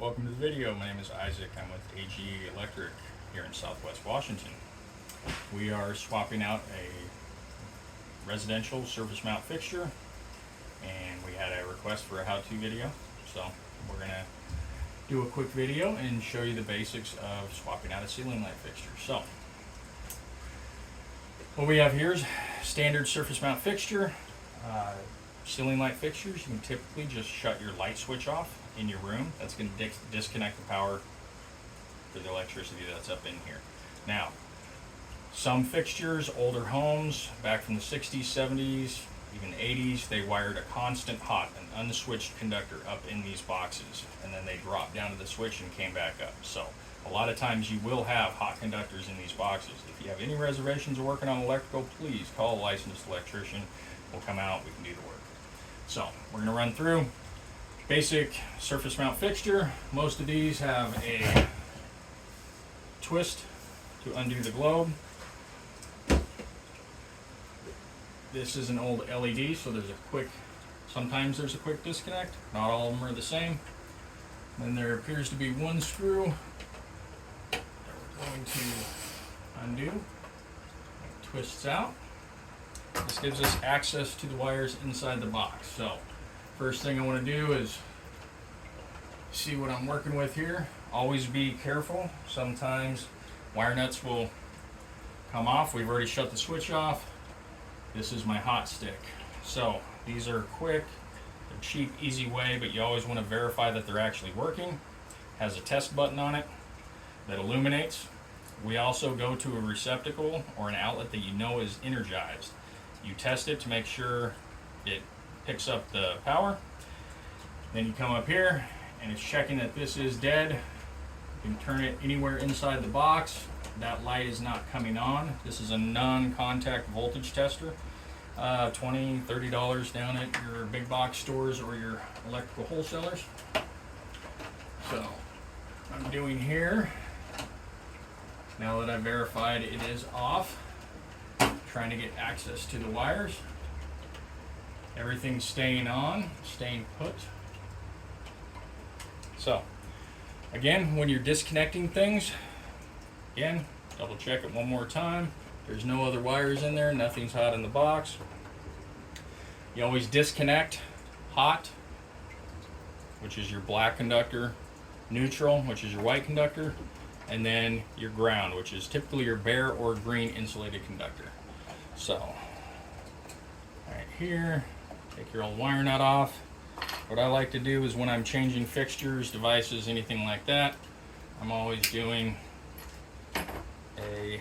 Welcome to the video. My name is Isaac. I'm with AG Electric here in Southwest Washington. We are swapping out a residential surface mount fixture, and we had a request for a how-to video. So we're going to do a quick video and show you the basics of swapping out a ceiling light fixture. So what we have here is standard surface mount fixture. Ceiling light fixtures, you can typically just shut your light switch off in your room. That's going to disconnect the power for the electricity that's up in here. Now, some fixtures, older homes, back from the 60s, 70s, even 80s, they wired a constant hot, an unswitched conductor up in these boxes, and then they dropped down to the switch and came back up. So a lot of times you will have hot conductors in these boxes. If you have any reservations of working on electrical, please call a licensed electrician. We'll come out, we can do the work. So we're going to run through basic surface mount fixture. Most of these have a twist to undo the globe. This is an old LED, so sometimes there's a quick disconnect. Not all of them are the same. Then there appears to be one screw that we're going to undo. It twists out. This gives us access to the wires inside the box. So first thing I want to do is see what I'm working with here. Always be careful. Sometimes wire nuts will come off. We've already shut the switch off. This is my hot stick. So these are quick, they're cheap, easy way, but you always want to verify that they're actually working. Has a test button on it that illuminates. We also go to a receptacle or an outlet that you know is energized. You test it to make sure it picks up the power. Then you come up here and it's checking that this is dead. You can turn it anywhere inside the box. That light is not coming on. This is a non-contact voltage tester. $20, $30 down at your big box stores or your electrical wholesalers. So what I'm doing here, now that I've verified it is off, trying to get access to the wires. Everything's staying on, staying put. So, again, when you're disconnecting things, again, double check it one more time. There's no other wires in there, nothing's hot in the box. You always disconnect hot, which is your black conductor, neutral, which is your white conductor, and then your ground, which is typically your bare or green insulated conductor. So, right here, take your old wire nut off. What I like to do is when I'm changing fixtures, devices, anything like that, I'm always doing a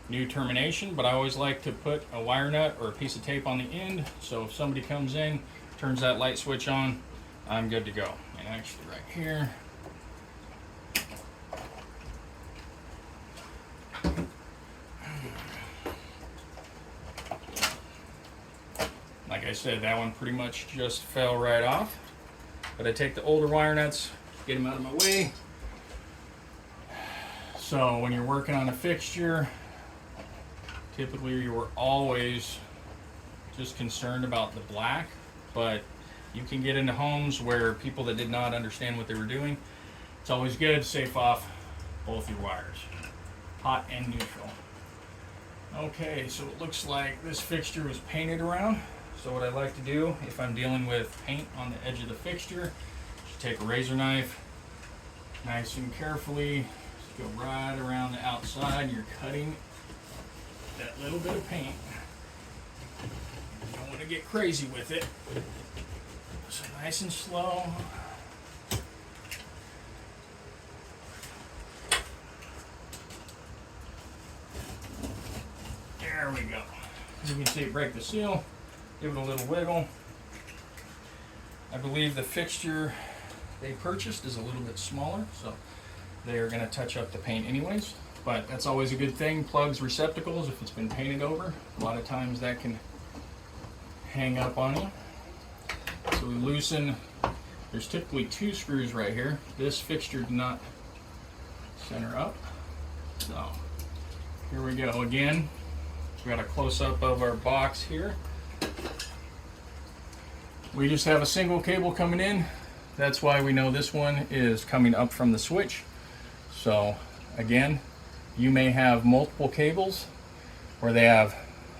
new termination, but I always like to put a wire nut or a piece of tape on the end, so if somebody comes in, turns that light switch on, I'm good to go. And actually right here, like I said, that one pretty much just fell right off. But I take the older wire nuts, get them out of my way. So when you're working on a fixture, typically you're always just concerned about the black, but you can get into homes where people that did not understand what they were doing. It's always good to safe off both your wires, hot and neutral. Okay, so it looks like this fixture was painted around. So what I like to do, if I'm dealing with paint on the edge of the fixture, just take a razor knife, nice and carefully, just go right around the outside. You're cutting that little bit of paint. You don't want to get crazy with it. So nice and slow. There we go. As you can see, break the seal. Give it a little wiggle. I believe the fixture they purchased is a little bit smaller, so they are going to touch up the paint anyways. But that's always a good thing. Plugs, receptacles, if it's been painted over, a lot of times that can hang up on you. So we loosen. There's typically two screws right here. This fixture did not center up. So here we go again. We got a close-up of our box here. We just have a single cable coming in. that's why we know this one is coming up from the switch. So again, you may have multiple cables where they have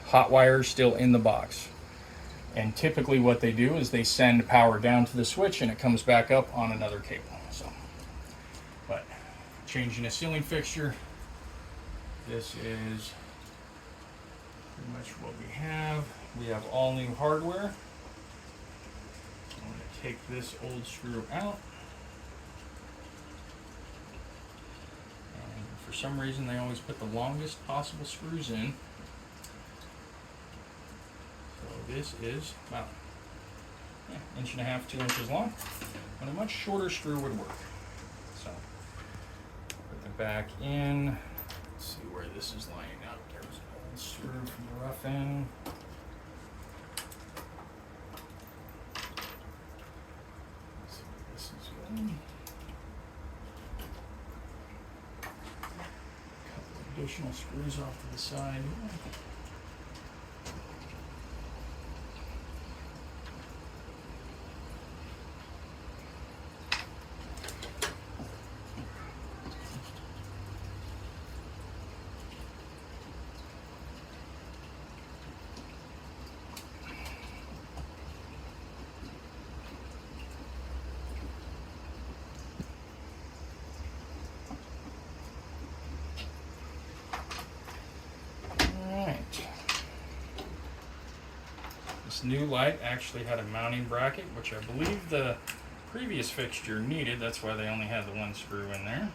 hot wires still in the box. And typically what they do is they send power down to the switch and it comes back up on another cable. So, but changing a ceiling fixture, this is pretty much what we have. We have all new hardware. I'm going to take this old screw out. And for some reason they always put the longest possible screws in. So this is about inch and a half, 2 inches long, but a much shorter screw would work. So put the back in. Let's see where this is lining up. There's an old screw from the rough end. Let's see where this is going. A couple of additional screws off to the side. This new light actually had a mounting bracket, which I believe the previous fixture needed. That's why they only had the one screw in there.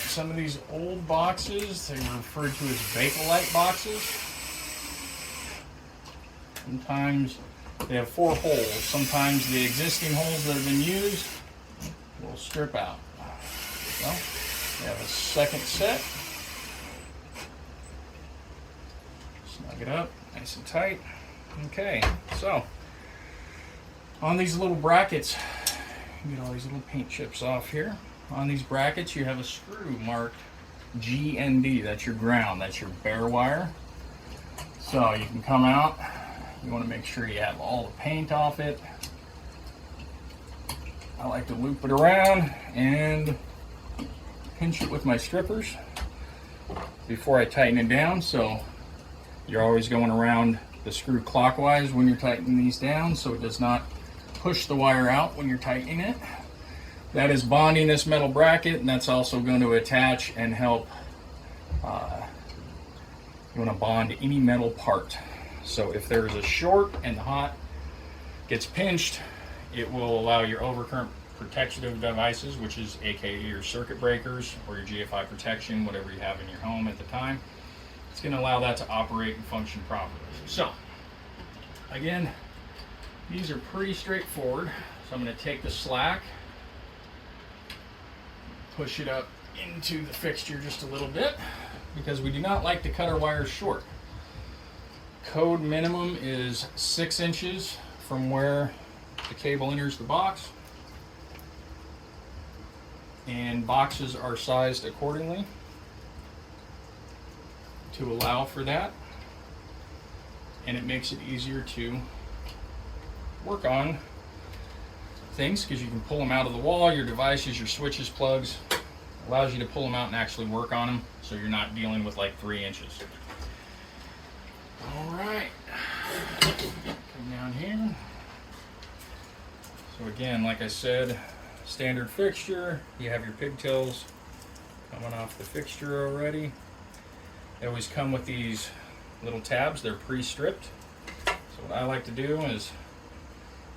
Some of these old boxes, they were referred to as Bakelite boxes. Sometimes they have 4 holes. Sometimes the existing holes that have been used will strip out. So, we have a second set. Snug it up, nice and tight. Okay, so on these little brackets, get all these little paint chips off here. On these brackets, you have a screw marked G and D. That's your ground. That's your bare wire. So you can come out. You want to make sure you have all the paint off it. I like to loop it around and pinch it with my strippers before I tighten it down. So you're always going around the screw clockwise when you're tightening these down, so it does not push the wire out when you're tightening it. That is bonding this metal bracket, and that's also going to attach and help. You want to bond any metal part. So if there's a short and the hot gets pinched, it will allow your overcurrent protective devices, which is aka your circuit breakers or your GFI protection, whatever you have in your home at the time. It's going to allow that to operate and function properly. So again, these are pretty straightforward. So I'm going to take the slack, push it up into the fixture just a little bit, because we do not like to cut our wires short. Code minimum is 6 inches from where the cable enters the box, and boxes are sized accordingly to allow for that, and it makes it easier to work on things because you can pull them out of the wall, your devices, your switches, plugs. Allows you to pull them out and actually work on them, so you're not dealing with like 3 inches. All right, come down here. So again, like I said, standard fixture. You have your pigtails coming off the fixture already. They always come with these little tabs. They're pre-stripped. So So what I like to do is,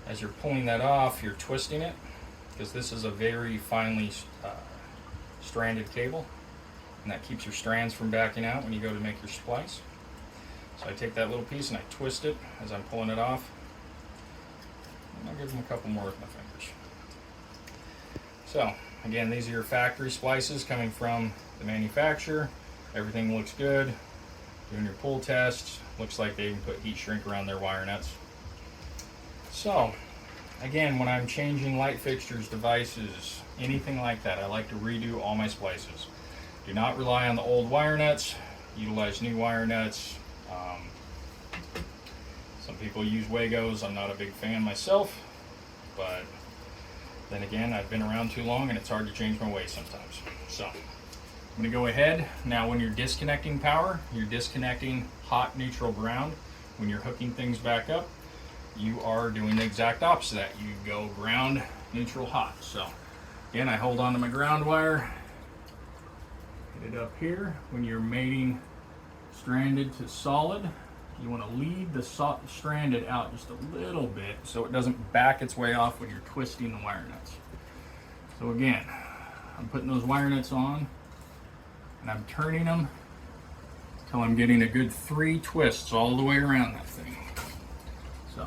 as you're pulling that off, you're twisting it, because this is a very finely stranded cable, and that keeps your strands from backing out when you go to make your splice. So I take that little piece and I twist it as I'm pulling it off, and I'll give them a couple more with my fingers. So again, these are your factory splices coming from the manufacturer. Everything looks good. Doing your pull tests, looks like they even put heat shrink around their wire nuts. So again, when I'm changing light fixtures, devices, anything like that, I like to redo all my splices. Do not rely on the old wire nuts. Utilize new wire nuts. Some people use Wagos. I'm not a big fan myself, but then again, I've been around too long and it's hard to change my ways sometimes. So I'm going to go ahead. Now when you're disconnecting power, you're disconnecting hot, neutral, ground. When you're hooking things back up, you are doing the exact opposite of that. You go ground, neutral, hot. So again, I hold on to my ground wire, hit it up here. When you're mating stranded to solid, you want to lead the stranded out just a little bit so it doesn't back its way off when you're twisting the wire nuts. So again, I'm putting those wire nuts on and I'm turning them until I'm getting a good 3 twists all the way around that thing. So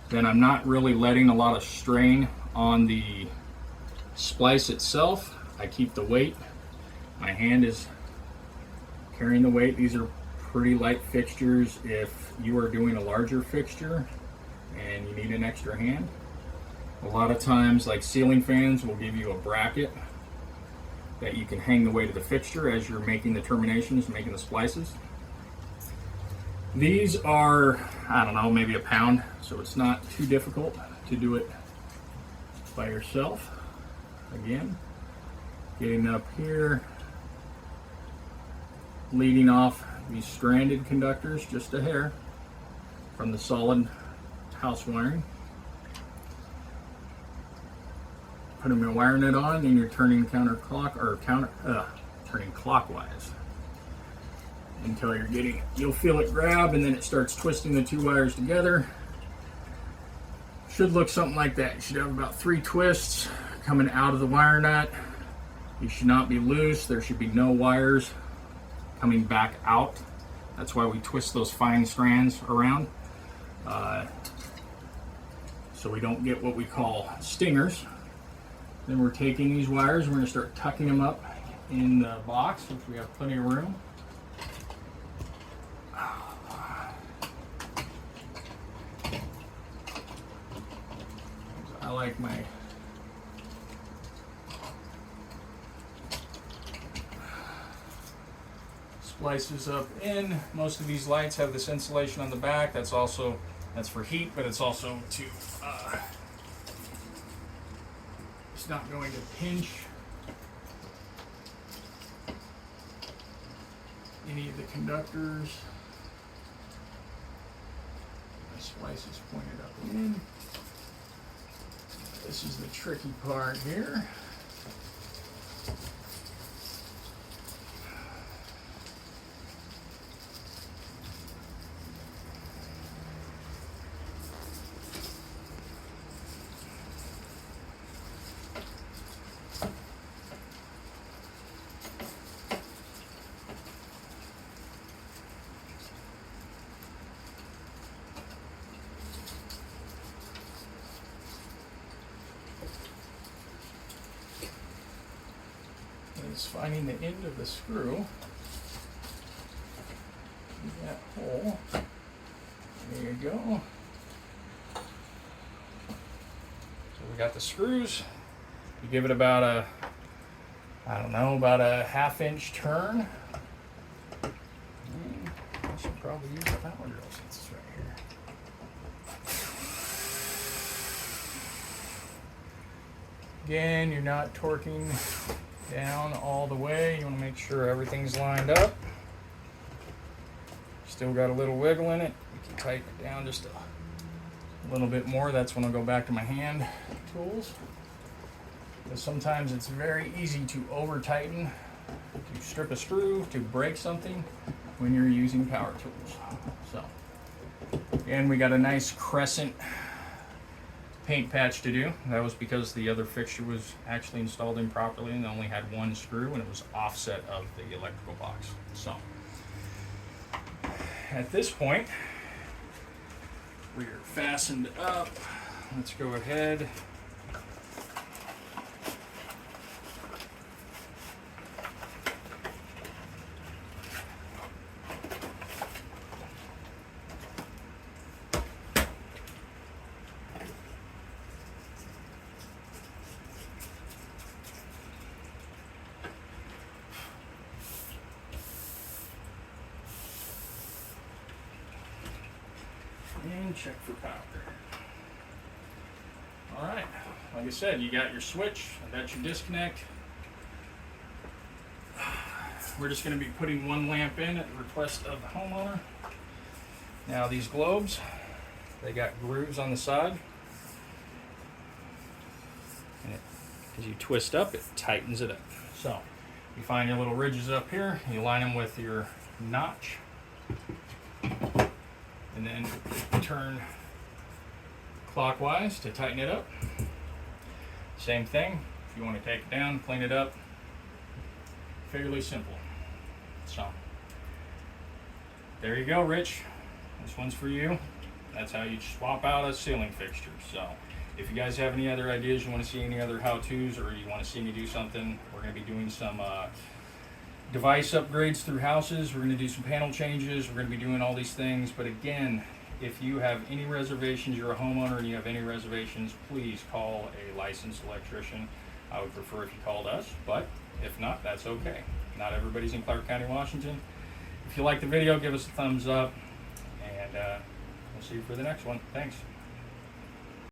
then I'm not really letting a lot of strain on the splice itself. I keep the weight. My hand is carrying the weight. These are pretty light fixtures if you are doing a larger fixture and you need an extra hand. A lot of times, like ceiling fans will give you a bracket that you can hang the weight of the fixture as you're making the terminations, making the splices. These are, I don't know, maybe a pound, so it's not too difficult to do it by yourself. Again, getting up here, leading off these stranded conductors just a hair from the solid house wiring. Putting my wire nut on, and you're turning turning clockwise until you're getting, you'll feel it grab, and then it starts twisting the 2 wires together. Should look something like that. You should have about 3 twists coming out of the wire nut. You should not be loose. There should be no wires coming back out. That's why we twist those fine strands around, so we don't get what we call stingers. Then we're taking these wires, we're going to start tucking them up in the box, which we have plenty of room. I like my splices up in. Most of these lights have this insulation on the back. That's for heat, but it's also to it's not going to pinch any of the conductors. My splice is pointed up and in. This is the tricky part here. Is finding the end of the screw in that hole. There you go. So we got the screws. You give it about a, I don't know, about a 1/2 inch turn. I should probably use the power drill since it's right here. Again, you're not torquing down all the way. You want to make sure everything's lined up. Still got a little wiggle in it. You can tighten it down just a little bit more. That's when I'll go back to my hand tools. Because sometimes it's very easy to over tighten, to strip a screw, to break something when you're using power tools. So And we got a nice crescent paint patch to do. That was because the other fixture was actually installed improperly and only had one screw, and it was offset of the electrical box. So at this point, we are fastened up. Let's go ahead. And check for power. Alright, like I said, you got your switch, that's your disconnect. We're just going to be putting one lamp in at the request of the homeowner. Now these globes, they got grooves on the side. And as you twist up, it tightens it up. So you find your little ridges up here, you line them with your notch. And then turn clockwise to tighten it up. Same thing, if you want to take it down, clean it up. Fairly simple. So, there you go, Rich. This one's for you. That's how you swap out a ceiling fixture. So, if you guys have any other ideas, you want to see any other how-tos, or you want to see me do something, we're going to be doing some device upgrades through houses. We're going to do some panel changes. We're going to be doing all these things. But again, if you have any reservations, you're a homeowner and you have any reservations, please call a licensed electrician. I would prefer if you called us, but if not, that's okay. Not everybody's in Clark County, Washington. If you like the video, give us a thumbs up, and we'll see you for the next one. Thanks.